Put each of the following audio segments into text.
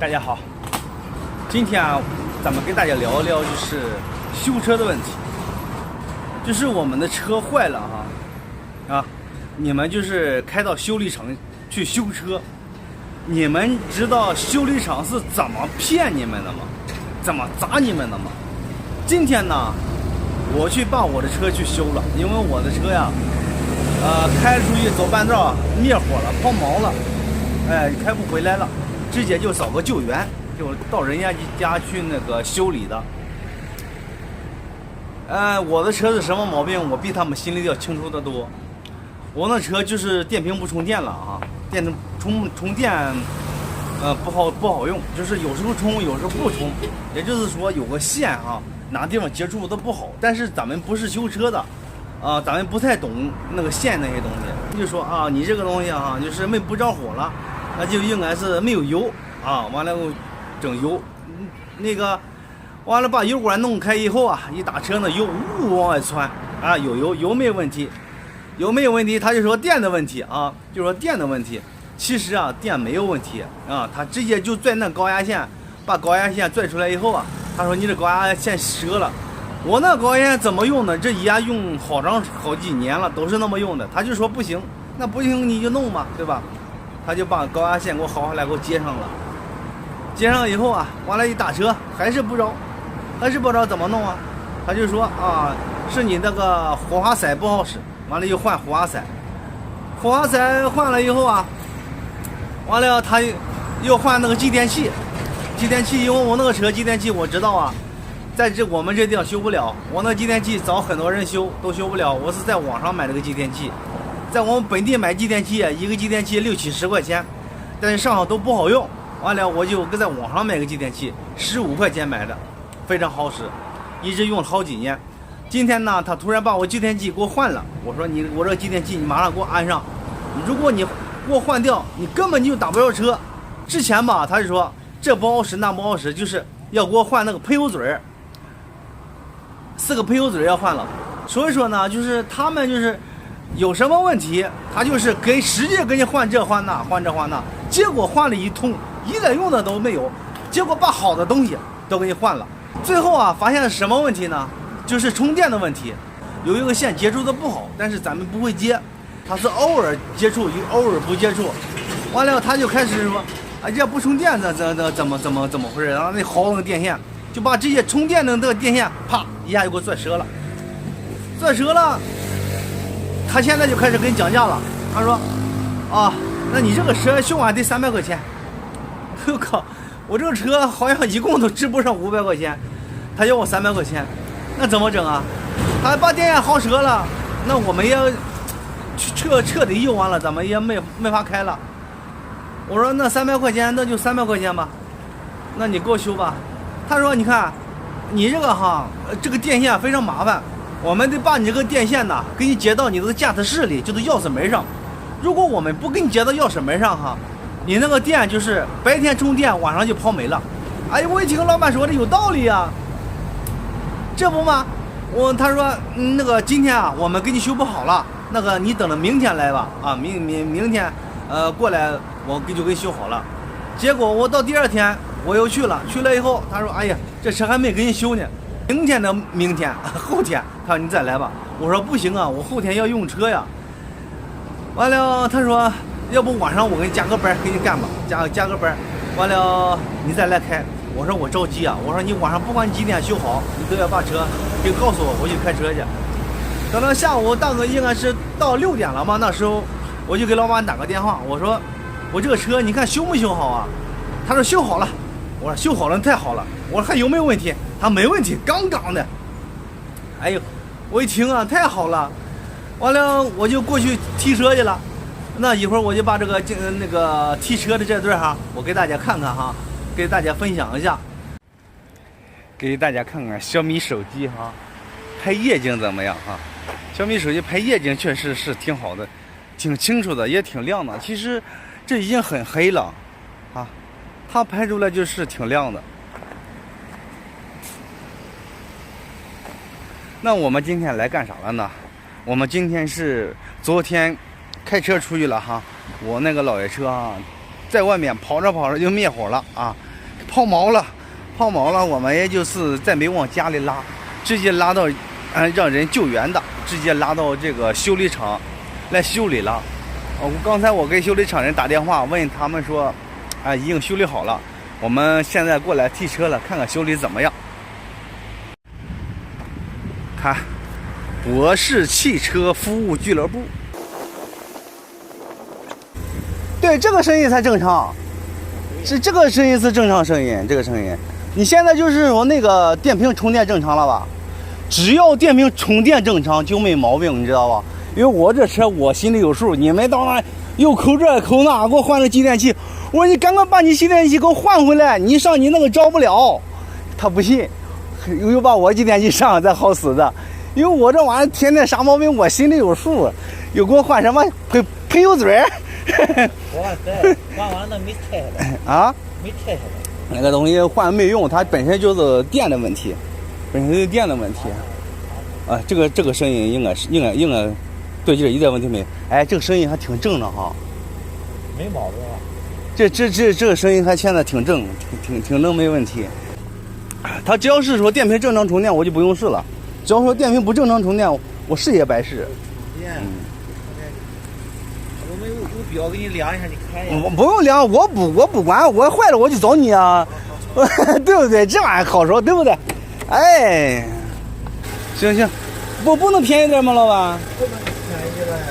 大家好，今天咱们跟大家聊一聊就是修车的问题。就是我们的车坏了你们就是开到修理厂去修车，你们知道修理厂是怎么骗你们的吗？怎么砸你们的吗？今天呢，我去把我的车去修了，因为我的车呀，开出去走半道灭火了，抛锚了，开不回来了，直接就找个救援，就到人家家去那个修理的。我的车是什么毛病？我比他们心里要清楚得多。我那车就是电瓶不充电了电充电，不好用，就是有时候充，有时候不充。也就是说有个线哪地方接触的不好。但是咱们不是修车的，咱们不太懂那个线那些东西。就说你这个东西就是不着火了，那就应该是没有油完了整油，那个。完了，把油管弄开以后一打车呢，油往外窜有油没有问题，油没有问题，他就说电的问题就说电的问题。其实电没有问题他直接就拽那高压线，把高压线拽出来以后他说你这高压线折了。我那高压线怎么用呢？这用好几年了，都是那么用的。他就说不行，那不行你就弄嘛，对吧？他就把高压线给我薅下来，给我接上了。接上以后完了，一打车还是不着。怎么弄他就说是你那个火花塞不好使，完了又换火花塞换了以后完了他又换那个继电器，因为我那个车继电器我知道在我们这地方修不了，我那继电器找很多人修都修不了，我是在网上买了个继电器，在我们本地买继电器一个继电器60-70块钱，但是上好都不好用，完了我就在网上买个继电器15块钱买的。非常好使，一直用了好几年。今天呢，他突然把我继电器给我换了。我说我这个继电器你马上给我安上，如果你给我换掉，你根本就打不着车。之前他就说这不好使那不好使，就是要给我换那个喷油嘴，4个喷油嘴要换了。所以说呢，就是他们就是有什么问题，他就是使劲给你换这换那，结果换了一通，一点用的都没有，结果把好的东西都给你换了。最后发现什么问题呢？就是充电的问题，有一个线接触的不好，但是咱们不会接，它是偶尔接触，偶尔不接触。完了他就开始说这不充电怎么回事？然后那好那电线就把这些充电的那个电线啪一下就给我拽折了，他现在就开始跟你讲价了。他说那你这个车修完得300块钱。我靠，我这个车好像一共都值不上500块钱，他要我300块钱，那怎么整他把电线薅折了，那我们也彻底用完了，咱们也没法开了。我说那300块钱，那就300块钱吧，那你给我修吧。他说你看，你这个这个电线非常麻烦，我们得把你这个电线给你接到你的驾驶室里，就是钥匙门上。如果我们不给你接到钥匙门上你那个电就是白天充电，晚上就抛没了。我一听老板说的有道理这不吗？他说那个今天我们给你修不好了，那个你等着明天来吧明天过来我就给你修好了。结果我到第2天我又去了以后他说这车还没给你修呢，明天后天他说你再来吧。我说不行我后天要用车呀。完了他说要不晚上我给你加个班给你干吧，加个班，完了你再来开。我说我着急我说你晚上不管你几点修好，你都要把车给告诉我，我去开车去。等到下午大概应该是到6点了嘛，那时候我就给老板打个电话，我说我这个车你看修没修好他说修好了。我说修好了太好了。我说还有没有问题？他没问题，杠杠的。我一听太好了。完了我就过去提车去了。那一会儿我就把这个那个提车的这段我给大家看看给大家分享一下，给大家看看小米手机拍夜景怎么样小米手机拍夜景确实是挺好的，挺清楚的，也挺亮的。其实这已经很黑了它拍出来就是挺亮的。那我们今天来干啥了呢？我们今天是昨天开车出去了我那个老爷车在外面跑着就灭火了抛锚了，我们也就是再没往家里拉，直接拉到让人救援的，直接拉到这个修理厂来修理了。刚才我给修理厂人打电话，问他们说，已经修理好了，我们现在过来提车了，看看修理怎么样。看，博士汽车服务俱乐部。对，这个声音才正常，这个声音是正常声音，这个声音。你现在就是说那个电瓶充电正常了吧？只要电瓶充电正常就没毛病，你知道吧？因为我这车我心里有数，你们到那又抠这抠那，给我换个继电器，我说你赶快把你继电器给我换回来，你上你那个着不了。他不信，又把我继电器上，再好死的。因为我这玩意儿天天啥毛病我心里有数，又给我换什么喷油嘴。哇塞，换完了没拆下来啊？没拆下来。那个东西换没用，它本身就是电的问题，这个声音应该对劲，一点问题没。哎，这个声音还挺正的哈，没毛病啊。这个声音还现在挺正，挺正，没问题。它只要是说电瓶正常充电，我就不用试了；只要说电瓶不正常充电，我试也白试。我们有表给你量一下，你看一下。我不用量，我不管，我坏了我就找你啊，对不对？这玩意好说，对不对？哎，行，不能便宜点吗，老板？不能便宜了呀。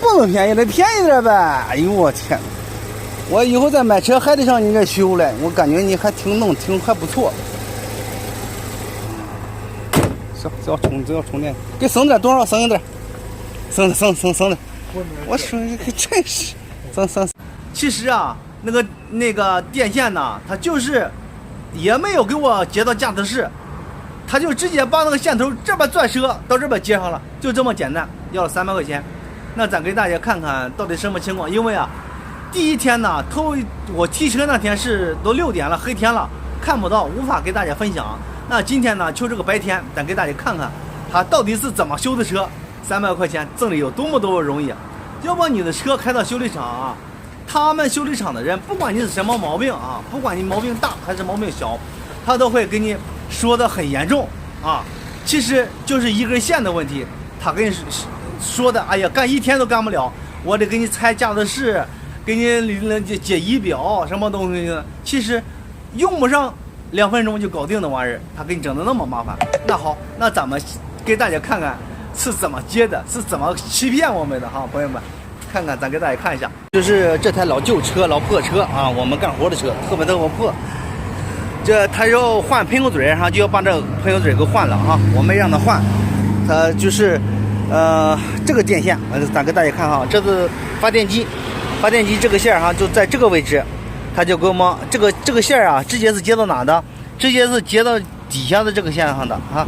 不能便宜了，便宜点呗。哎呦我天，我以后再买车还得上你这修来，我感觉你还还不错。行，只要充电，给省点多少省一点，省点。我说这真是，省。其实啊，那个电线呢，它就是也没有给我接到驾驶室，他就直接把那个线头这边钻折到这边接上了，就这么简单，要了300块钱。那咱给大家看看到底什么情况，因为啊，第一天呢，我提车那天是都6点了，黑天了，看不到，无法给大家分享。那今天呢，就这个白天，咱给大家看看他到底是怎么修的车，300块钱挣的有多么容易。要把你的车开到修理厂啊，他们修理厂的人，不管你是什么毛病啊，不管你毛病大还是毛病小，他都会给你说的很严重啊。其实就是一根线的问题，他跟你说的，哎呀，干1天都干不了，我得给你拆驾驶室，给你解仪表，什么东西的，其实用不上2分钟就搞定的玩意儿，他给你整的那么麻烦。那好，那咱们给大家看看是怎么接的，是怎么欺骗我们的哈，朋友们，看看咱给大家看一下，就是这台老旧车、老破车啊，我们干活的车特别破。这他要换喷油嘴，就要把这喷油嘴给换了啊，我没让他换，他就是这个电线，咱给大家看哈，这是发电机这个线就在这个位置，他就给我们这个线啊，直接是接到哪的？直接是接到底下的这个线上的啊，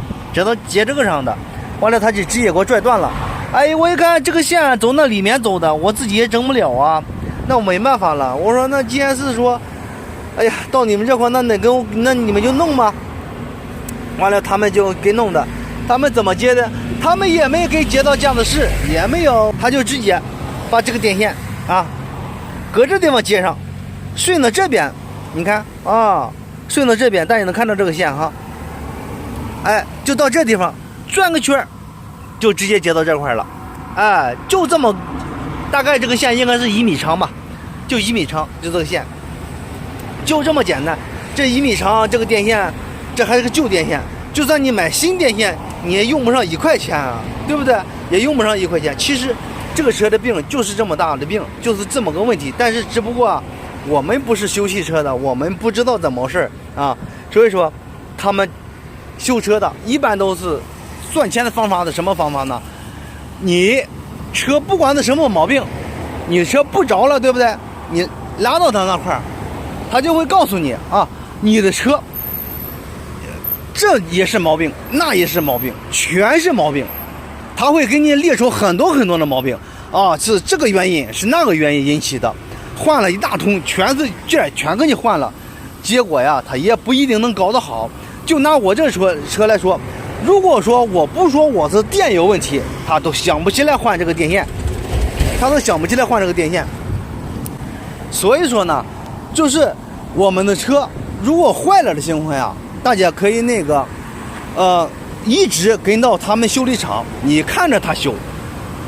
接这个上的，完了他就直接给我拽断了。哎，我一看这个线走那里面走的，我自己也整不了啊，那我没办法了。我说那既然是说，哎呀，到你们这块那你们就弄吧。完了他们就给弄的，他们怎么接的？他们也没给接到驾驶室，也没有，他就直接把这个电线啊，搁这地方接上，顺着这边，你看啊，顺着这边，大家能看到这个线哈，哎，就到这地方转个圈，就直接接到这块了，哎，就这么，大概这个线应该是1米长吧，就1米长，就这个线，就这么简单。这1米长，这个电线，这还是个旧电线，就算你买新电线，你也用不上1块钱啊，对不对？也用不上1块钱。其实这个车的病就是这么大的病，就是这么个问题。但是只不过我们不是修汽车的，我们不知道怎么回事啊，所以说他们修车的一般都是赚钱的方法是什么方法呢？你车不管是什么毛病，你车不着了，对不对？你拉到他那块儿，他就会告诉你啊，你的车这也是毛病，那也是毛病，全是毛病。他会给你列出很多的毛病啊，是这个原因，是那个原因引起的，换了一大通，全是这全给你换了。结果呀，他也不一定能搞得好。就拿我这车来说，如果说我不说我是电有问题，他都想不起来换这个电线，所以说呢，就是我们的车如果坏了的情况下，大家可以一直跟到他们修理厂，你看着他修，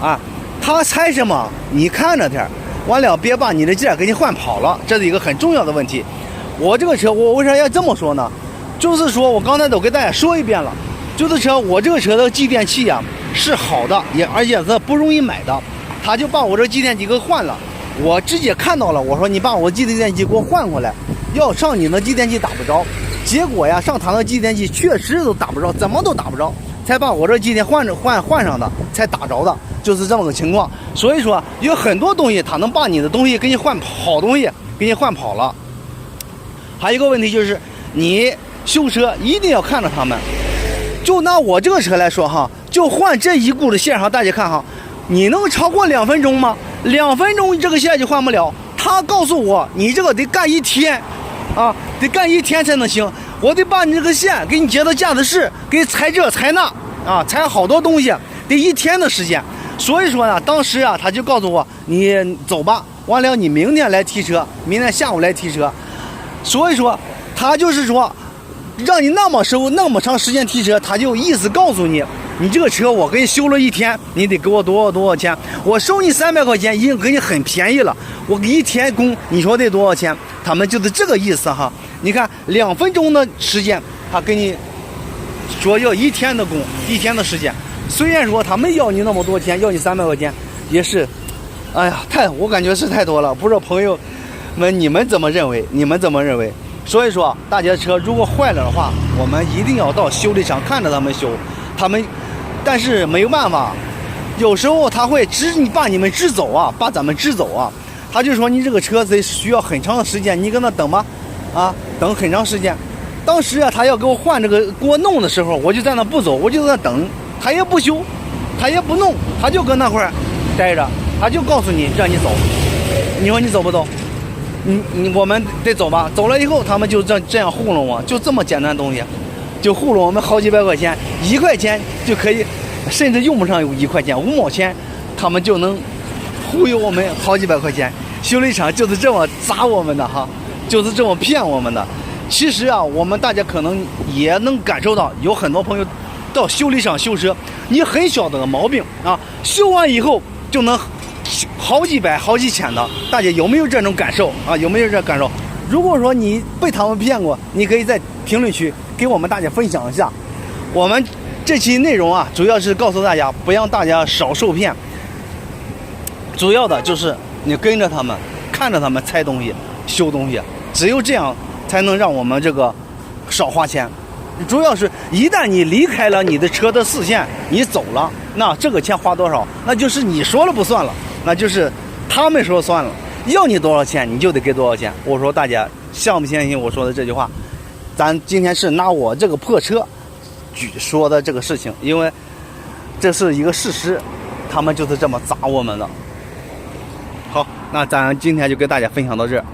啊，他拆什么你看着点，完了别把你的件给你换跑了，这是一个很重要的问题。我这个车我为啥要这么说呢？就是说我刚才都给大家说一遍了，就是我这个车的继电器啊是好的，而且是不容易买的，他就把我这继电器给换了。我直接看到了，我说你把我继电器给我换过来，要上你的继电器打不着。结果呀，上他的继电器确实都打不着，怎么都打不着，才把我这继电换上的，才打着的，就是这么个情况。所以说有很多东西他能把你的东西给你换好东西给你换跑了。还有一个问题就是，你修车一定要看着他们。就拿我这个车来说哈，就换这一股的线上，大家看哈，你能超过2分钟吗？2分钟这个线就换不了。他告诉我，你这个得干1天，啊，得干1天才能行。我得把你这个线给你接到驾驶室，给裁这裁那，啊，裁好多东西，得1天的时间。所以说呢，当时啊，他就告诉我，你走吧，完了你明天来提车，明天下午来提车。所以说，他就是说，让你那么长时间提车，他就意思告诉你，你这个车我给你修了1天，你得给我多少钱？我收你300块钱已经给你很便宜了，我给1天工，你说得多少钱？他们就是这个意思哈。你看2分钟的时间，他给你说要1天的工，1天的时间。虽然说他们要你那么多钱，要你300块钱，也是，哎呀，我感觉是太多了。不知道朋友们你们怎么认为？所以说，大家车如果坏了的话，我们一定要到修理厂看着他们修。但是没有办法，有时候他会把你们支走啊，把咱们支走啊。他就说你这个车子需要很长的时间，你搁那等吧，啊，等很长时间。当时啊，他要给我换给我弄的时候，我就在那不走，我就在那等，他也不修，他也不弄，他就搁那块儿待着，他就告诉你让你走，你说你走不走？我们得走吧，走了以后他们就这样糊弄我，就这么简单的东西，就糊弄我们好几百块钱，1块钱就可以，甚至用不上1块钱，5毛钱，他们就能忽悠我们好几百块钱。修理厂就是这么砸我们的哈，就是这么骗我们的。其实啊，我们大家可能也能感受到，有很多朋友到修理厂修车，你很小的毛病啊，修完以后就能好几百、好几千的，大家有没有这种感受啊？有没有这感受？如果说你被他们骗过，你可以在评论区给我们大家分享一下。我们这期内容啊，主要是告诉大家，不让大家少受骗。主要的就是你跟着他们，看着他们拆东西、修东西，只有这样才能让我们这个少花钱。主要是一旦你离开了你的车的视线，你走了，那这个钱花多少，那就是你说了不算了，那就是他们说算了，要你多少钱你就得给多少钱。我说大家相不相信我说的这句话？咱今天是拿我这个破车说的这个事情，因为这是一个事实，他们就是这么砸我们的。好，那咱今天就跟大家分享到这儿。